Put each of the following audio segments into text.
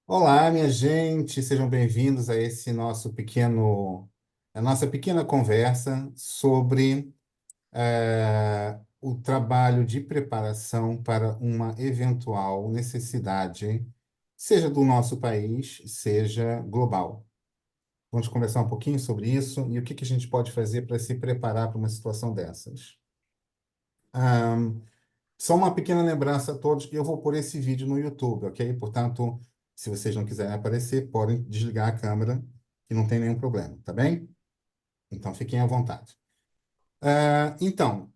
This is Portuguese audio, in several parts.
Olá, minha gente, sejam bem-vindos a a nossa pequena conversa sobre o trabalho de preparação para uma eventual necessidade, seja do nosso país, seja global. Vamos conversar um pouquinho sobre isso e o que que a gente pode fazer para se preparar para uma situação dessas. Só uma pequena lembrança a todos que eu vou pôr esse vídeo no YouTube, ok? Portanto, se vocês não quiserem aparecer, podem desligar a câmera, que não tem nenhum problema, tá bem? Então, fiquem à vontade. Então,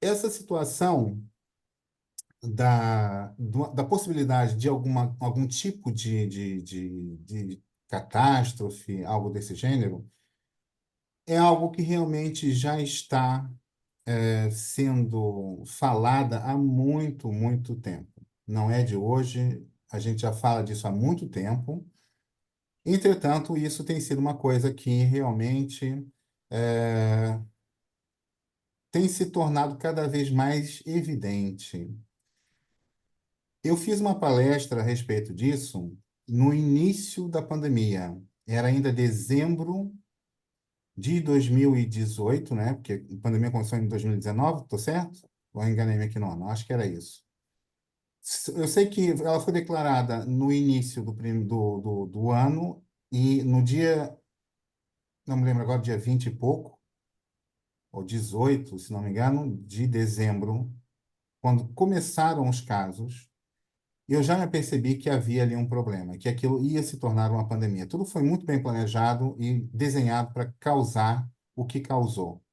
essa situação da possibilidade de algum tipo de catástrofe, algo desse gênero, é algo que realmente já está sendo falada há muito, muito tempo. Não é de hoje, a gente já fala disso há muito tempo. Entretanto, isso tem sido uma coisa que realmente é, tem se tornado cada vez mais evidente. Eu fiz uma palestra a respeito disso no início da pandemia. Era ainda dezembro de 2018, né? Porque a pandemia começou em 2019, tô certo? Ou eu enganei-me aqui no ano? Acho que era isso. Eu sei que ela foi declarada no início do ano e no dia, não me lembro agora, dia 20 e pouco, ou 18, se não me engano, de dezembro, quando começaram os casos, eu já me percebi que havia ali um problema, que aquilo ia se tornar uma pandemia. Tudo foi muito bem planejado e desenhado para causar o que causou.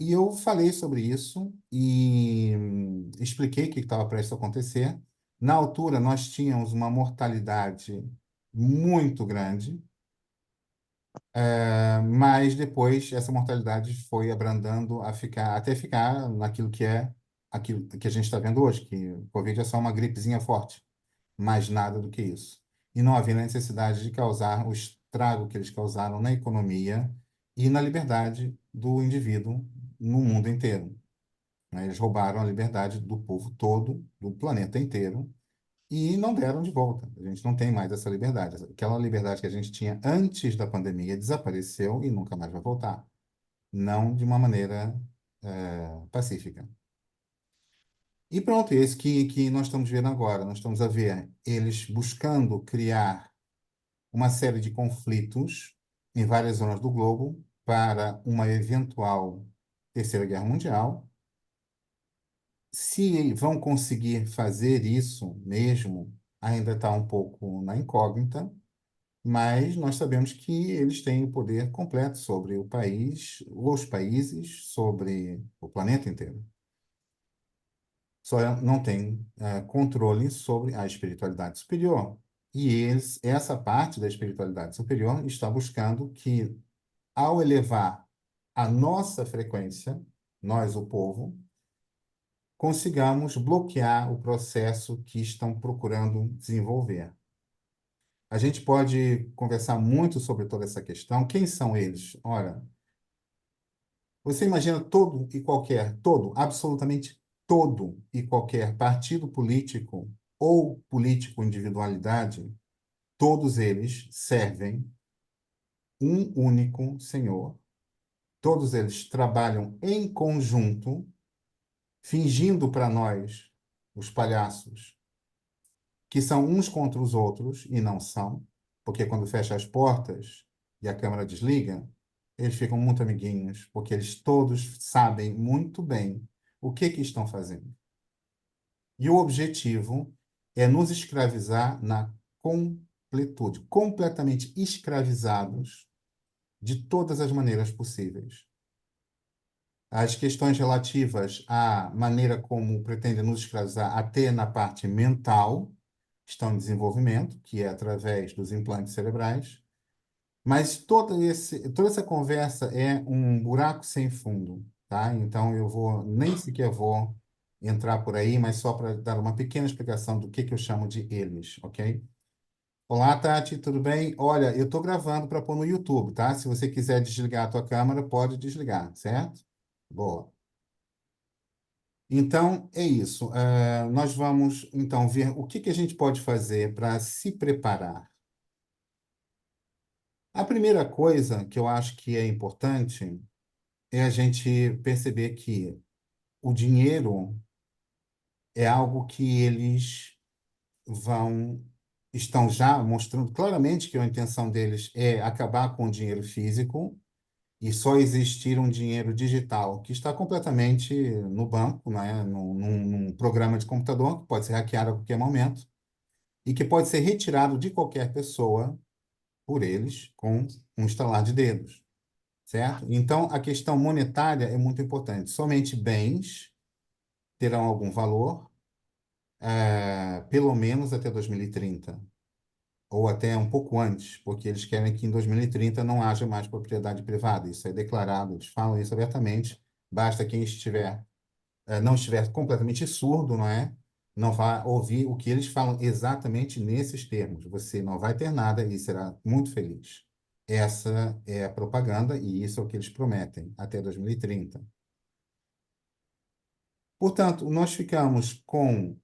E eu falei sobre isso e expliquei o que estava prestes a acontecer. Na altura, nós tínhamos uma mortalidade muito grande, mas depois essa mortalidade foi abrandando até ficar naquilo que é aquilo que a gente está vendo hoje, que o Covid é só uma gripezinha forte, mais nada do que isso. E não havia necessidade de causar o estrago que eles causaram na economia e na liberdade do indivíduo no mundo inteiro, né? Eles roubaram a liberdade do povo todo, do planeta inteiro, e não deram de volta. A gente não tem mais essa liberdade. Aquela liberdade que a gente tinha antes da pandemia desapareceu e nunca mais vai voltar. Não de uma maneira, pacífica. E pronto, é isso que nós estamos vendo agora. Nós estamos a ver eles buscando criar uma série de conflitos em várias zonas do globo para uma eventual Terceira Guerra Mundial. Se vão conseguir fazer isso mesmo, ainda está um pouco na incógnita, mas nós sabemos que eles têm o poder completo sobre o país, os países, sobre o planeta inteiro. Só não tem controle sobre a espiritualidade superior. E essa parte da espiritualidade superior está buscando que, ao elevar a nossa frequência, nós, o povo, consigamos bloquear o processo que estão procurando desenvolver. A gente pode conversar muito sobre toda essa questão. Quem são eles? Ora, você imagina absolutamente todo e qualquer partido político ou político individualidade, todos eles servem um único Senhor. Todos eles trabalham em conjunto, fingindo para nós, os palhaços, que são uns contra os outros, e não são, porque quando fecha as portas e a câmera desliga, eles ficam muito amiguinhos, porque eles todos sabem muito bem o que estão fazendo. E o objetivo é nos escravizar na completude, completamente escravizados de todas as maneiras possíveis. As questões relativas à maneira como pretendem nos escravizar, até na parte mental, estão em desenvolvimento, que é através dos implantes cerebrais, mas toda essa conversa é um buraco sem fundo, tá? Então nem sequer vou entrar por aí, mas só para dar uma pequena explicação do que eu chamo de eles, ok? Olá, Tati, tudo bem? Olha, eu estou gravando para pôr no YouTube, tá? Se você quiser desligar a tua câmera, pode desligar, certo? Boa. Então, é isso. Nós vamos, então, ver o que que a gente pode fazer para se preparar. A primeira coisa que eu acho que é importante é a gente perceber que o dinheiro é algo que eles vão, estão já mostrando claramente que a intenção deles é acabar com o dinheiro físico e só existir um dinheiro digital que está completamente no banco, né? Num programa de computador que pode ser hackeado a qualquer momento e que pode ser retirado de qualquer pessoa por eles com um estalar de dedos, certo? Então, a questão monetária é muito importante. Somente bens terão algum valor, pelo menos até 2030, ou até um pouco antes, porque eles querem que em 2030 não haja mais propriedade privada. Isso é declarado, eles falam isso abertamente. Basta quem não estiver completamente surdo, não é? Não vai ouvir o que eles falam exatamente nesses termos. Você não vai ter nada e será muito feliz. Essa é a propaganda e isso é o que eles prometem até 2030. Portanto, nós ficamos com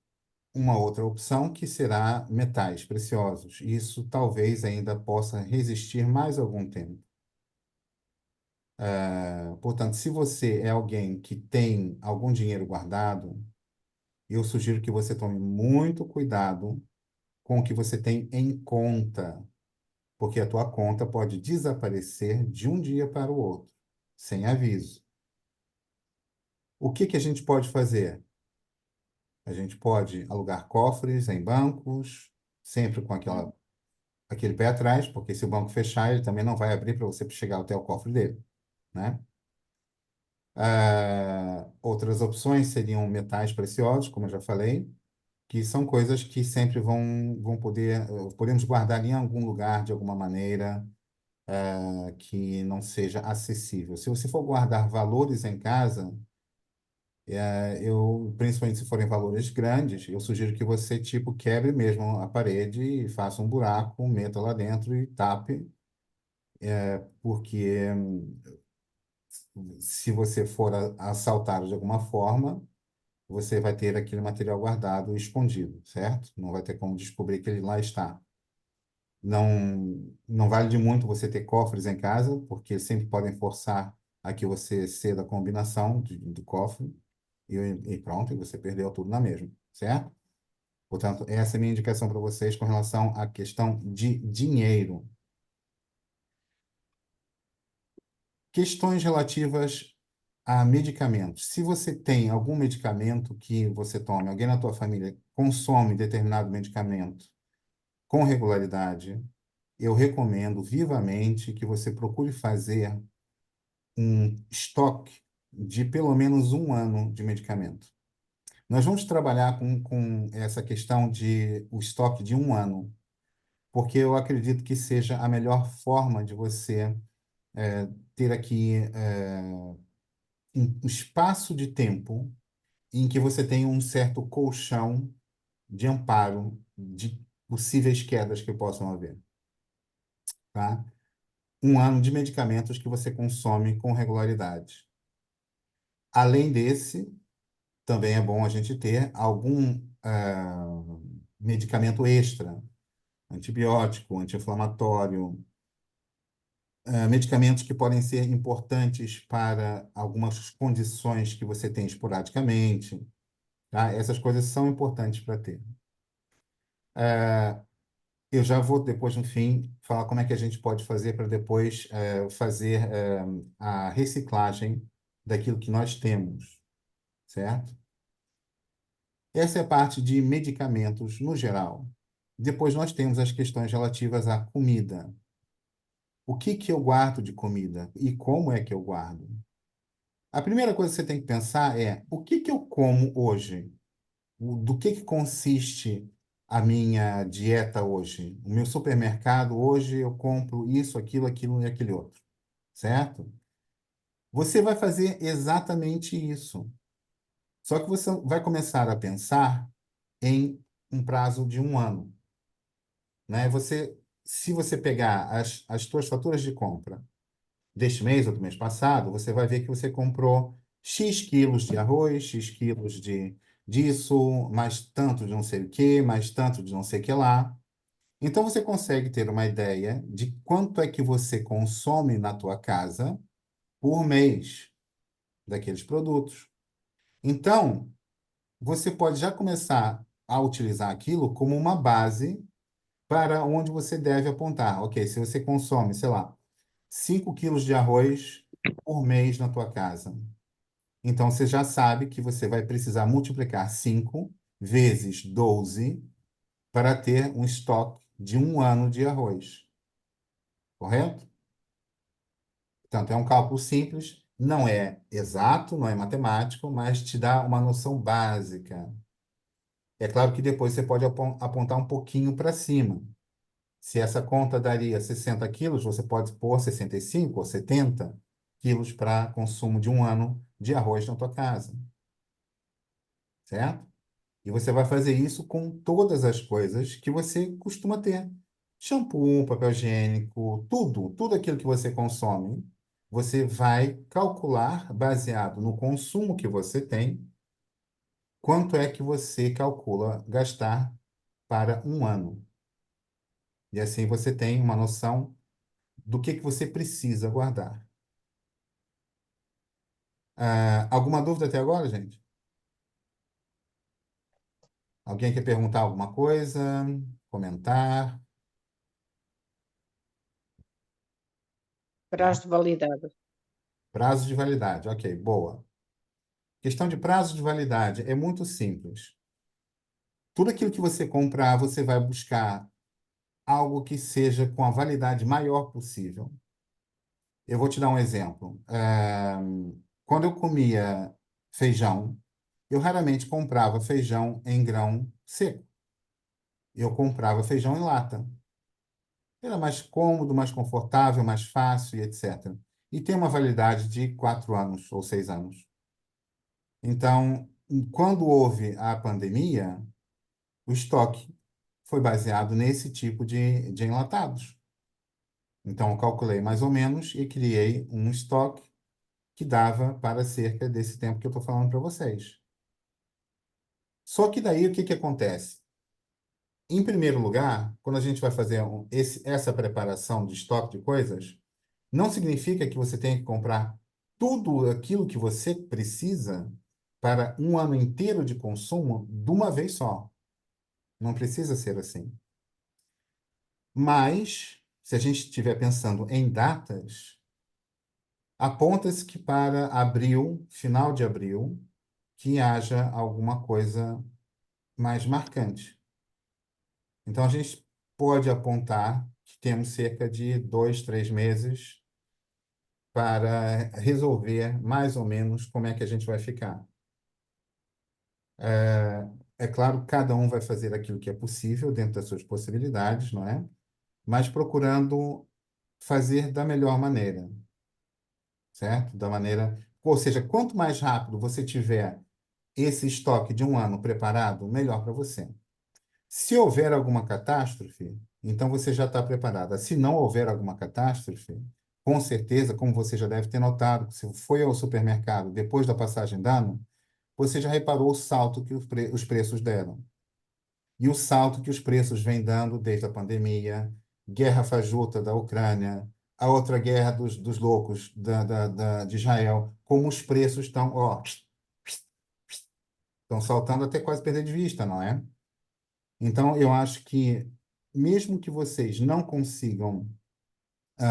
uma outra opção que será metais preciosos. Isso talvez ainda possa resistir mais algum tempo. Portanto, se você é alguém que tem algum dinheiro guardado, eu sugiro que você tome muito cuidado com o que você tem em conta, porque a tua conta pode desaparecer de um dia para o outro, sem aviso. O que que a gente pode fazer? A gente pode alugar cofres em bancos, sempre com aquele pé atrás, porque se o banco fechar, ele também não vai abrir para você chegar até o cofre dele, né? Outras opções seriam metais preciosos, como eu já falei, que são coisas que sempre vão poder, podemos guardar em algum lugar de alguma maneira, que não seja acessível. Se você for guardar valores em casa, principalmente se forem valores grandes, eu sugiro que você, tipo, quebre mesmo a parede e faça um buraco, meta lá dentro e tape, porque se você for assaltado de alguma forma, você vai ter aquele material guardado e escondido, certo? Não vai ter como descobrir que ele lá está. Não vale de muito você ter cofres em casa, porque sempre podem forçar a que você ceda a combinação do cofre e pronto, e você perdeu tudo na mesma, certo? Portanto, essa é a minha indicação para vocês com relação à questão de dinheiro. Questões relativas a medicamentos. Se você tem algum medicamento que você tome, alguém na tua família consome determinado medicamento com regularidade, eu recomendo vivamente que você procure fazer um estoque de pelo menos um ano de medicamento. Nós vamos trabalhar com essa questão de o estoque de um ano, porque eu acredito que seja a melhor forma de você ter aqui um espaço de tempo em que você tem um certo colchão de amparo de possíveis quedas que possam haver, tá? Um ano de medicamentos que você consome com regularidade. Além desse, também é bom a gente ter algum medicamento extra, antibiótico, anti-inflamatório, medicamentos que podem ser importantes para algumas condições que você tem esporadicamente, tá? Essas coisas são importantes para ter. Eu já vou, depois, no fim, falar como é que a gente pode fazer para depois fazer a reciclagem daquilo que nós temos, certo? Essa é a parte de medicamentos no geral. Depois nós temos as questões relativas à comida. O que que eu guardo de comida e como é que eu guardo? A primeira coisa que você tem que pensar é o que que eu como hoje? Do que consiste a minha dieta hoje? O meu supermercado hoje eu compro isso, aquilo e aquele outro, certo? Você vai fazer exatamente isso. Só que você vai começar a pensar em um prazo de um ano, né? Se você pegar as suas faturas de compra deste mês ou do mês passado, você vai ver que você comprou. X quilos de arroz, X quilos de disso, mais tanto de não sei o quê, mais tanto de não sei o que lá. Então você consegue ter uma ideia de quanto é que você consome na tua casa por mês daqueles produtos. Então, você pode já começar a utilizar aquilo como uma base para onde você deve apontar. Ok, se você consome, sei lá, 5 quilos de arroz por mês na tua casa, então você já sabe que você vai precisar multiplicar 5 vezes 12 para ter um estoque de um ano de arroz, correto? Portanto, é um cálculo simples, não é exato, não é matemático, mas te dá uma noção básica. É claro que depois você pode apontar um pouquinho para cima. Se essa conta daria 60 quilos, você pode pôr 65 ou 70 quilos para consumo de um ano de arroz na tua casa, certo? E você vai fazer isso com todas as coisas que você costuma ter. Shampoo, papel higiênico, tudo aquilo que você consome, você vai calcular, baseado no consumo que você tem, quanto é que você calcula gastar para um ano. E assim você tem uma noção do que você precisa guardar. Alguma dúvida até agora, gente? Alguém quer perguntar alguma coisa? Comentar? Prazo de validade. Prazo de validade. Ok, boa. Questão de prazo de validade é muito simples. Tudo aquilo que você comprar, você vai buscar algo que seja com a validade maior possível. Eu vou te dar um exemplo. Quando eu comia feijão, eu raramente comprava feijão em grão seco. Eu comprava feijão em lata. Era mais cômodo, mais confortável, mais fácil e etc. E tem uma validade de 4 anos ou 6 anos. Então, quando houve a pandemia, o estoque foi baseado nesse tipo de enlatados. Então, eu calculei mais ou menos e criei um estoque que dava para cerca desse tempo que eu estou falando para vocês. Só que daí o que que acontece? Em primeiro lugar, quando a gente vai fazer essa preparação de estoque de coisas, não significa que você tem que comprar tudo aquilo que você precisa para um ano inteiro de consumo de uma vez só. Não precisa ser assim. Mas, se a gente estiver pensando em datas, aponta-se que para abril, final de abril, que haja alguma coisa mais marcante. Então, a gente pode apontar que temos cerca de 2, 3 meses para resolver mais ou menos como é que a gente vai ficar. É claro, cada um vai fazer aquilo que é possível dentro das suas possibilidades, não é? Mas procurando fazer da melhor maneira, certo? Da maneira, ou seja, quanto mais rápido você tiver esse estoque de um ano preparado, melhor para você. Se houver alguma catástrofe, então você já está preparada. Se não houver alguma catástrofe, com certeza, como você já deve ter notado, se foi ao supermercado depois da passagem de ano, você já reparou o salto que os preços deram. E o salto que os preços vêm dando desde a pandemia, guerra fajuta da Ucrânia, a outra guerra dos loucos de Israel, como os preços estão, ó, estão saltando até quase perder de vista, não é? Então, eu acho que, mesmo que vocês não consigam,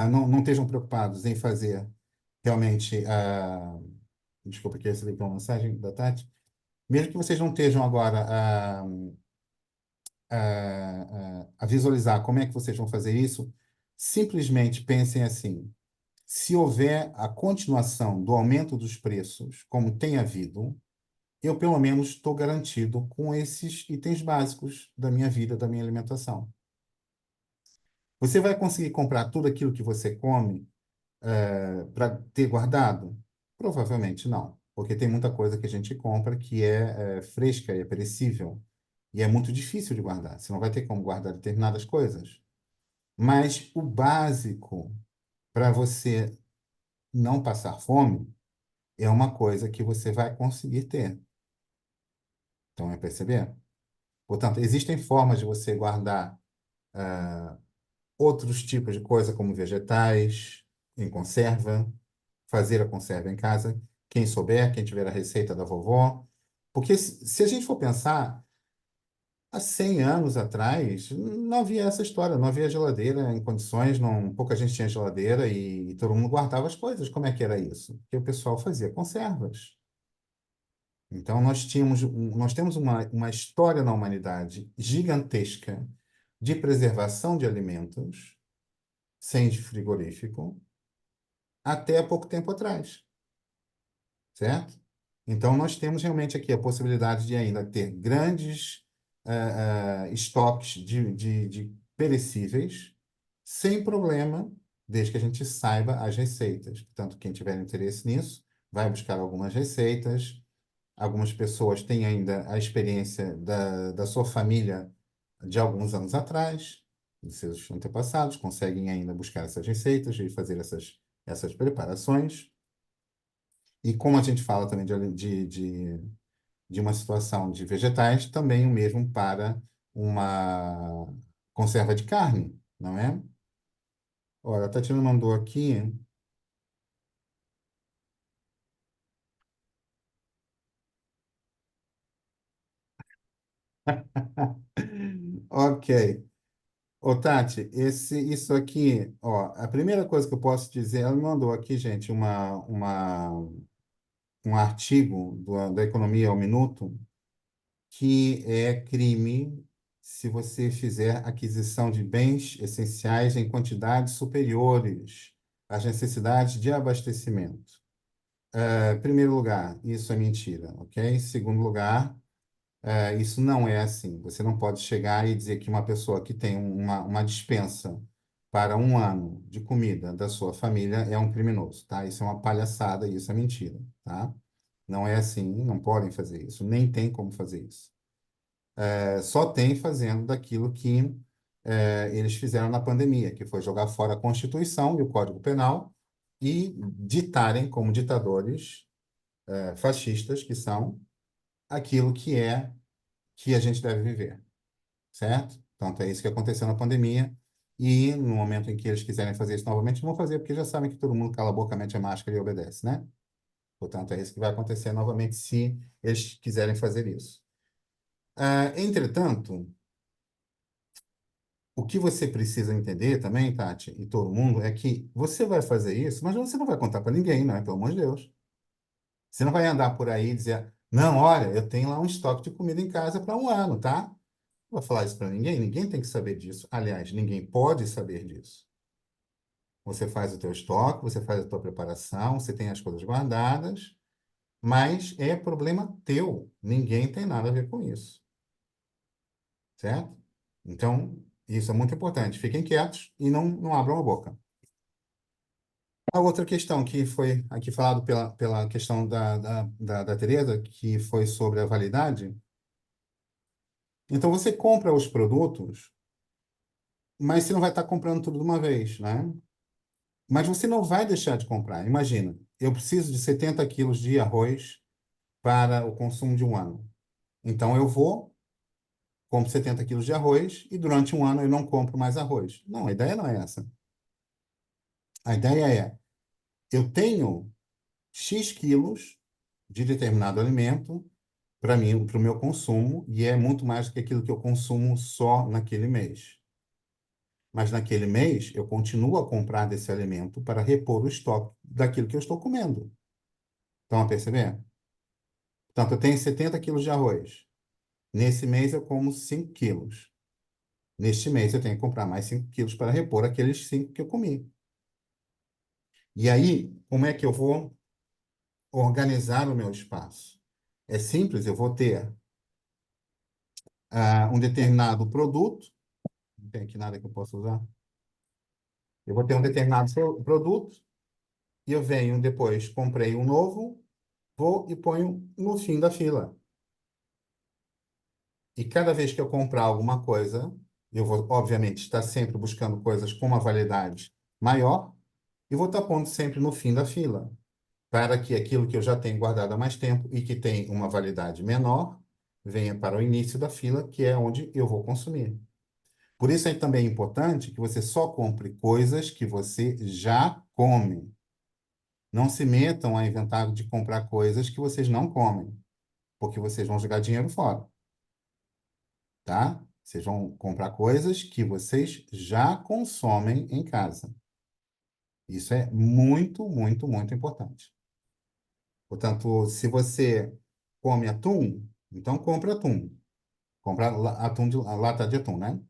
não estejam preocupados em fazer realmente, desculpa que essa daqui é uma mensagem da Tati, mesmo que vocês não estejam agora a visualizar como é que vocês vão fazer isso, simplesmente pensem assim: se houver a continuação do aumento dos preços, como tem havido, eu pelo menos estou garantido com esses itens básicos da minha vida, da minha alimentação. Você vai conseguir comprar tudo aquilo que você come para ter guardado? Provavelmente não, porque tem muita coisa que a gente compra que é fresca e é perecível. E é muito difícil de guardar. Você não vai ter como guardar determinadas coisas. Mas o básico para você não passar fome, é uma coisa que você vai conseguir ter. Então, é perceber? Portanto, existem formas de você guardar outros tipos de coisa, como vegetais, em conserva, fazer a conserva em casa. Quem souber, quem tiver a receita da vovó. Porque se a gente for pensar, há 100 anos atrás, não havia essa história, não havia geladeira em condições, não, pouca gente tinha geladeira e todo mundo guardava as coisas. Como é que era isso? Porque o pessoal fazia conservas. Então, nós temos uma história na humanidade gigantesca de preservação de alimentos sem frigorífico até há pouco tempo atrás, certo? Então, nós temos realmente aqui a possibilidade de ainda ter grandes estoques de perecíveis sem problema, desde que a gente saiba as receitas. Portanto, quem tiver interesse nisso, vai buscar algumas receitas. Algumas pessoas têm ainda a experiência da sua família de alguns anos atrás, de seus antepassados, conseguem ainda buscar essas receitas e fazer essas preparações. E como a gente fala também de uma situação de vegetais, também o mesmo para uma conserva de carne, não é? Olha, a Tatiana mandou aqui. Ok. Ô, Tati, isso aqui, ó, a primeira coisa que eu posso dizer, ela me mandou aqui, gente, um artigo da Economia ao Minuto, que é crime se você fizer aquisição de bens essenciais em quantidades superiores às necessidades de abastecimento. Primeiro lugar, isso é mentira, ok? Segundo lugar, isso não é assim. Você não pode chegar e dizer que uma pessoa que tem uma despensa para um ano de comida da sua família é um criminoso, tá? Isso é uma palhaçada e isso é mentira, tá? Não é assim, não podem fazer isso, nem tem como fazer isso. Só tem fazendo daquilo que eles fizeram na pandemia, que foi jogar fora a Constituição e o Código Penal e ditarem como ditadores fascistas que são aquilo que a gente deve viver, certo? Então, é isso que aconteceu na pandemia. E no momento em que eles quiserem fazer isso novamente, vão fazer, porque já sabem que todo mundo cala a boca, mete a máscara e obedece, né? Portanto, é isso que vai acontecer novamente se eles quiserem fazer isso. Entretanto, o que você precisa entender também, Tati, e todo mundo, é que você vai fazer isso, mas você não vai contar para ninguém, né? Pelo amor de Deus. Você não vai andar por aí e dizer, não, olha, eu tenho lá um estoque de comida em casa para um ano, tá? Não vou falar isso para ninguém, ninguém tem que saber disso. Aliás, ninguém pode saber disso. Você faz o teu estoque, você faz a tua preparação, você tem as coisas guardadas, mas é problema teu. Ninguém tem nada a ver com isso, certo? Então, isso é muito importante. Fiquem quietos e não abram a boca. A outra questão que foi aqui falado pela questão da Tereza, que foi sobre a validade. Então, você compra os produtos, mas você não vai estar comprando tudo de uma vez, né? Mas você não vai deixar de comprar. Imagina, eu preciso de 70 quilos de arroz para o consumo de um ano. Então, eu vou, compro 70 quilos de arroz e durante um ano eu não compro mais arroz. Não, a ideia não é essa. A ideia é, eu tenho X quilos de determinado alimento para mim, para o meu consumo, e é muito mais do que aquilo que eu consumo só naquele mês. Mas naquele mês, eu continuo a comprar desse alimento para repor o estoque daquilo que eu estou comendo. Estão a perceber? Portanto, eu tenho 70 quilos de arroz. Nesse mês, eu como 5 quilos. Neste mês, eu tenho que comprar mais 5 quilos para repor aqueles 5 que eu comi. E aí, como é que eu vou organizar o meu espaço? É simples, eu vou ter um determinado produto, não tem aqui nada que eu possa usar. Eu vou ter um determinado produto e eu venho depois, comprei um novo, vou e ponho no fim da fila. E cada vez que eu comprar alguma coisa, eu vou, obviamente, estar sempre buscando coisas com uma validade maior e vou estar pondo sempre no fim da fila. para que aquilo que eu já tenho guardado há mais tempo e que tem uma validade menor venha para o início da fila, que é onde eu vou consumir. Por isso é também importante que você só compre coisas que você já come. Não se metam a inventar de comprar coisas que vocês não comem, porque vocês vão jogar dinheiro fora, tá? Vocês vão comprar coisas que vocês já consomem em casa. Isso é muito, muito, muito importante. Portanto, se você come atum, então compra atum. Compra atum lata de atum, né?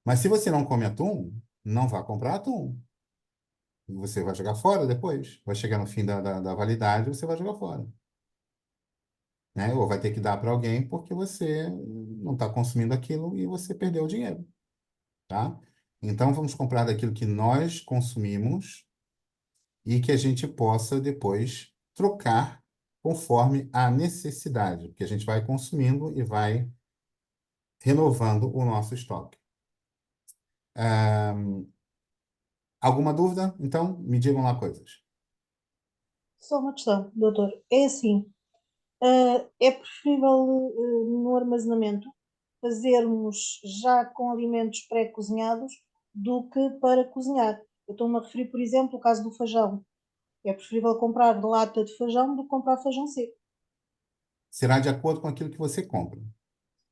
Mas se você não come atum, não vá comprar atum. Você vai jogar fora depois. Vai chegar no fim da validade, você vai jogar fora. Né? Ou vai ter que dar para alguém porque você não está consumindo aquilo e você perdeu o dinheiro, tá? Então, vamos comprar daquilo que nós consumimos e que a gente possa depois trocar conforme a necessidade, porque a gente vai consumindo e vai renovando o nosso estoque. Ah, alguma dúvida? Então, me digam lá coisas. Só uma questão, doutor. É assim, é preferível no armazenamento fazermos já com alimentos pré-cozinhados do que para cozinhar. Eu estou-me a referir, por exemplo, o caso do feijão. É preferível comprar lata de feijão do que comprar feijão seco. Será de acordo com aquilo que você compra.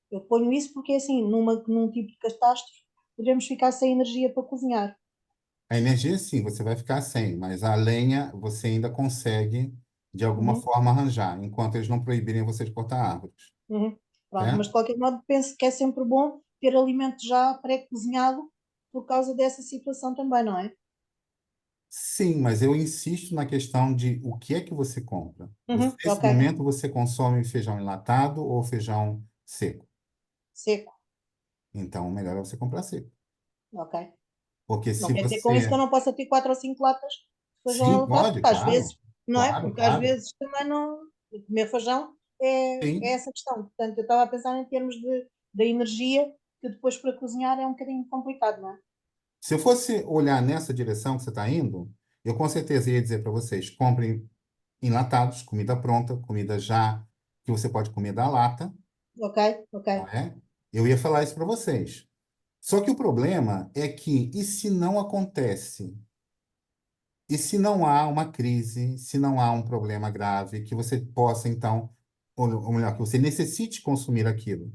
Eu ponho isso porque, assim, num tipo de catástrofe, podemos ficar sem energia para cozinhar. A energia, sim, você vai ficar sem, mas a lenha você ainda consegue, de alguma Uhum, forma, arranjar, enquanto eles não proibirem você de cortar árvores, uhum. Pronto, mas de certo? qualquer modo penso que é sempre bom ter alimento já pré-cozinhado por causa dessa situação também, não é? Sim, mas eu insisto na questão de o que é que você compra. Uhum, Nesse ok, momento, você consome feijão enlatado ou feijão seco? seco, Então, melhor é você comprar seco. ok. Porque Não se quer dizer com isso que eu você... não possa ter 4 ou 5 latas de feijão Sim, enlatado, pode, porque às claro, vezes, não é? claro, Porque às claro. vezes também não. Comer feijão é Sim. essa questão. Portanto, eu estava a pensar em termos da energia, que depois para cozinhar é um bocadinho complicado, não é? Se eu fosse olhar nessa direção que você está indo, eu com certeza ia dizer para vocês, comprem enlatados, comida pronta, comida já que você pode comer da lata, Ok, ok. não é? Eu ia falar isso para vocês. Só que o problema é que, e se não acontece? E se não há uma crise, se não há um problema grave, que você possa, então, ou melhor, que você necessite consumir aquilo?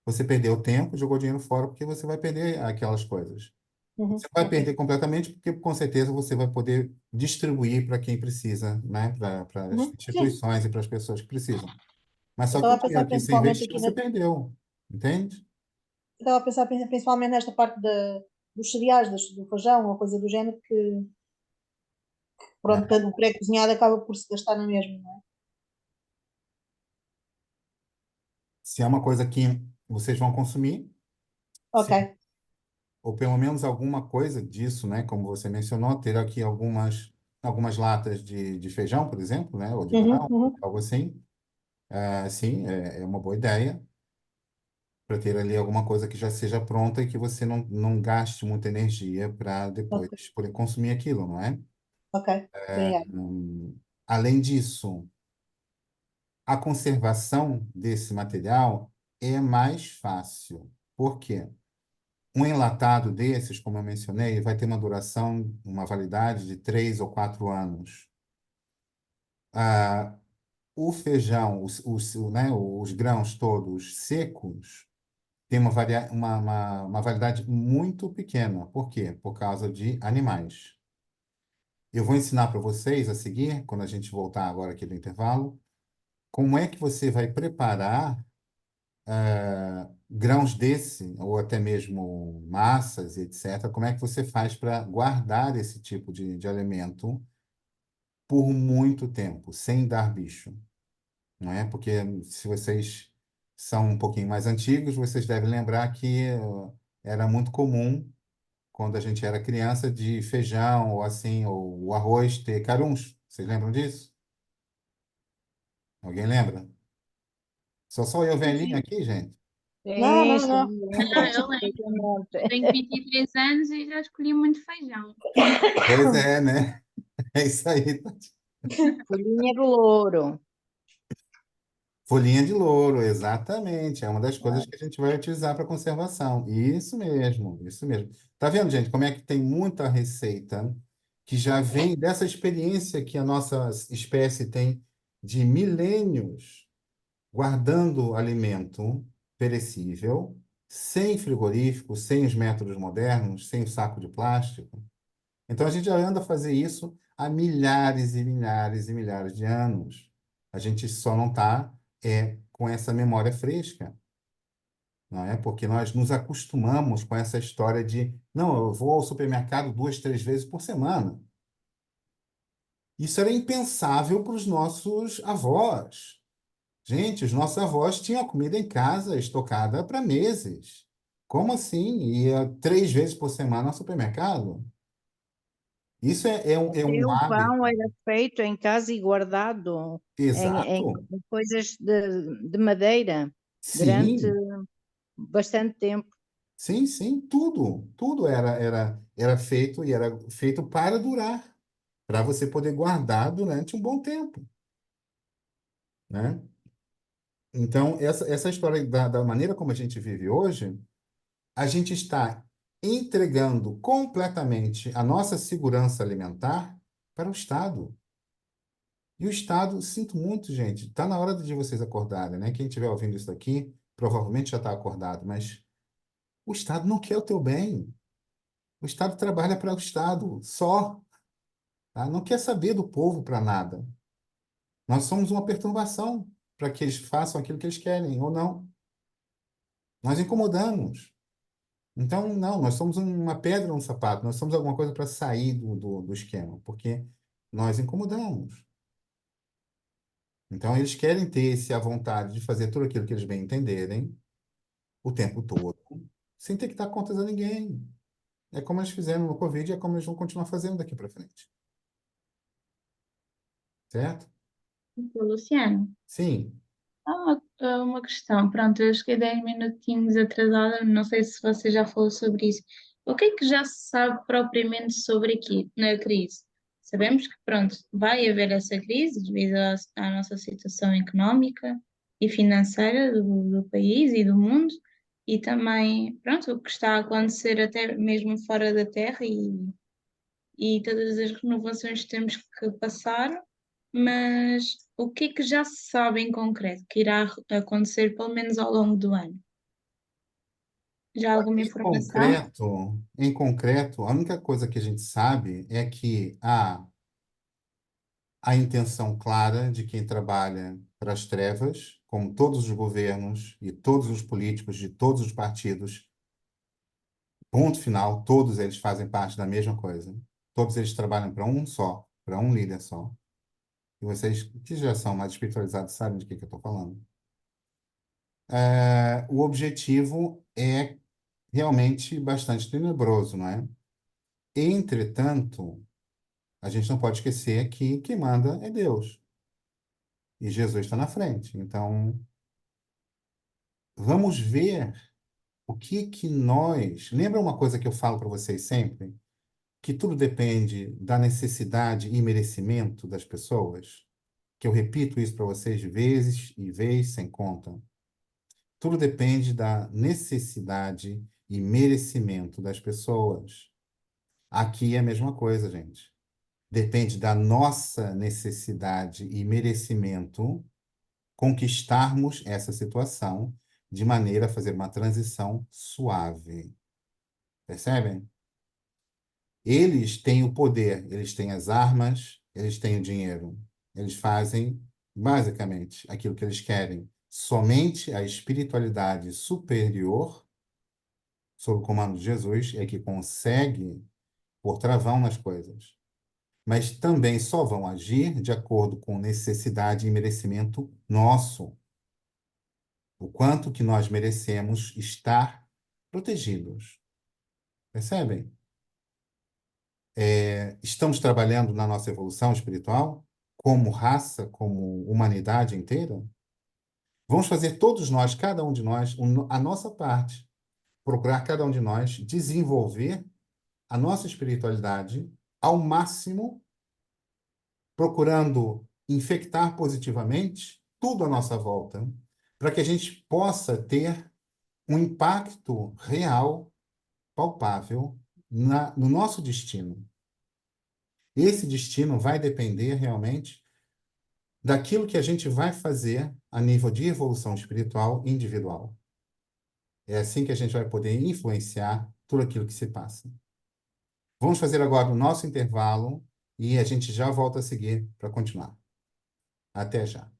Você perdeu tempo, jogou dinheiro fora, porque você vai perder aquelas coisas. Uhum, Você vai ok. perder completamente, porque com certeza você vai poder distribuir para quem precisa, né? Para as Uhum, sim. instituições e para as pessoas que precisam. Mas Eu só que estava o a pensar dinheiro que você principalmente investiu, aqui você perdeu. Entende? eu estava a pensar principalmente nesta parte dos cereais, do feijão ou coisa do género, que pronto, É. o pré-cozinhado acaba por se gastar na mesma, não é? Se é uma coisa que vocês vão consumir, Ok. sim. Ou pelo menos alguma coisa disso, né? Como você mencionou, ter aqui algumas latas de feijão, por exemplo, né? Ou de Uhum, grão, uhum. algo assim. Sim, é uma boa ideia para ter ali alguma coisa que já seja pronta e que você não gaste muita energia para depois Ok, poder consumir aquilo, não é? ok. Obrigada. Além disso, a conservação desse material é mais fácil. Por quê? Um enlatado desses, como eu mencionei, vai ter uma duração, uma validade de 3 ou 4 anos. Ah, o feijão, né, os grãos todos secos, tem uma validade muito pequena. Por quê? Por causa de animais. Eu vou ensinar para vocês a seguir, quando a gente voltar agora aqui do intervalo, como é que você vai preparar grãos desse, ou até mesmo massas, etc. Como é que você faz para guardar esse tipo de alimento por muito tempo, sem dar bicho? Não é? Porque se vocês são um pouquinho mais antigos, vocês devem lembrar que era muito comum, quando a gente era criança, de feijão ou assim, ou o arroz ter caruns. Vocês lembram disso? Alguém lembra? Só sou eu Sim, velhinho sim. aqui, gente? Não, Sim, não, sim, não. lembro Eu lembro. perfeitamente. Tenho 23 anos e já escolhi muito feijão. Pois é, né? É isso aí, Tati. Folhinha de louro. Folhinha de louro, exatamente. É uma das coisas que a gente vai utilizar para conservação. Isso mesmo, isso mesmo. Tá vendo, gente, como é que tem muita receita que já vem dessa experiência que a nossa espécie tem de milênios guardando alimento perecível, sem frigorífico, sem os métodos modernos, sem o saco de plástico. Então a gente já anda a fazer isso há milhares e milhares e milhares de anos. A gente só não está com essa memória fresca, não é? Porque nós nos acostumamos com essa história de, não, eu vou ao supermercado 2, 3 vezes por semana. Isso era impensável para os nossos avós. Gente, os nossos avós tinham a comida em casa estocada para meses. Como assim? Ia 3 vezes por semana ao supermercado? Isso é Até um o pão hábito. era feito em casa e guardado em Exato. coisas de madeira durante Sim, bastante tempo. sim, sim, tudo era feito e era feito para durar, para você poder guardar durante um bom tempo, né? Então, essa história da maneira como a gente vive hoje, a gente está entregando completamente a nossa segurança alimentar para o Estado. E o Estado, sinto muito, gente, está na hora de vocês acordarem, né? Quem estiver ouvindo isso daqui, provavelmente já está acordado, mas o Estado não quer o teu bem. O Estado trabalha para o Estado só, tá? Não quer saber do povo para nada. Nós somos uma perturbação para que eles façam aquilo que eles querem ou não. Nós incomodamos. Então, não, nós somos uma pedra no sapato, nós somos alguma coisa para sair do esquema, porque nós incomodamos. Então, eles querem ter esse a vontade de fazer tudo aquilo que eles bem entenderem, o tempo todo, sem ter que dar contas a ninguém. É como eles fizeram no Covid e é como eles vão continuar fazendo daqui para frente. Certo? Luciano, Sim. há uma questão. Pronto, eu cheguei 10 minutinhos atrasada, não sei se você já falou sobre isso. O que é que já se sabe propriamente sobre aqui na crise? Sabemos que, pronto, vai haver essa crise devido à nossa situação económica e financeira do país e do mundo, e também, pronto, o que está a acontecer até mesmo fora da Terra e todas as renovações que temos que passar, mas o que é que já se sabe em concreto que irá acontecer pelo menos ao longo do ano? Já há alguma informação? Em concreto, a única coisa que a gente sabe é que há a intenção clara de quem trabalha para as trevas, como todos os governos e todos os políticos de todos os partidos, ponto final, todos eles fazem parte da mesma coisa. Todos eles trabalham para um só, para um líder só. E vocês que já são mais espiritualizados sabem de que eu estou falando. O objetivo é realmente bastante tenebroso, não é? Entretanto, a gente não pode esquecer que quem manda é Deus. E Jesus está na frente. Então, vamos ver o que que nós. Lembra uma coisa que eu falo para vocês sempre? Que tudo depende da necessidade e merecimento das pessoas? Que eu repito isso para vocês vezes e vezes sem conta. Tudo depende da necessidade e merecimento das pessoas. Aqui é a mesma coisa, gente. Depende da nossa necessidade e merecimento conquistarmos essa situação de maneira a fazer uma transição suave. Percebem? Eles têm o poder, eles têm as armas, eles têm o dinheiro. Eles fazem, basicamente, aquilo que eles querem. Somente a espiritualidade superior, sob o comando de Jesus, é que consegue pôr travão nas coisas. Mas também só vão agir de acordo com necessidade e merecimento nosso. O quanto que nós merecemos estar protegidos. Percebem? Estamos trabalhando na nossa evolução espiritual, como raça, como humanidade inteira? Vamos fazer todos nós, cada um de nós, a nossa parte. Procurar cada um de nós desenvolver a nossa espiritualidade ao máximo procurando infectar positivamente tudo à nossa volta, para que a gente possa ter um impacto real, palpável, no nosso destino. Esse destino vai depender realmente daquilo que a gente vai fazer a nível de evolução espiritual individual. É assim que a gente vai poder influenciar tudo aquilo que se passa. Vamos fazer agora o nosso intervalo e a gente já volta a seguir para continuar. Até já.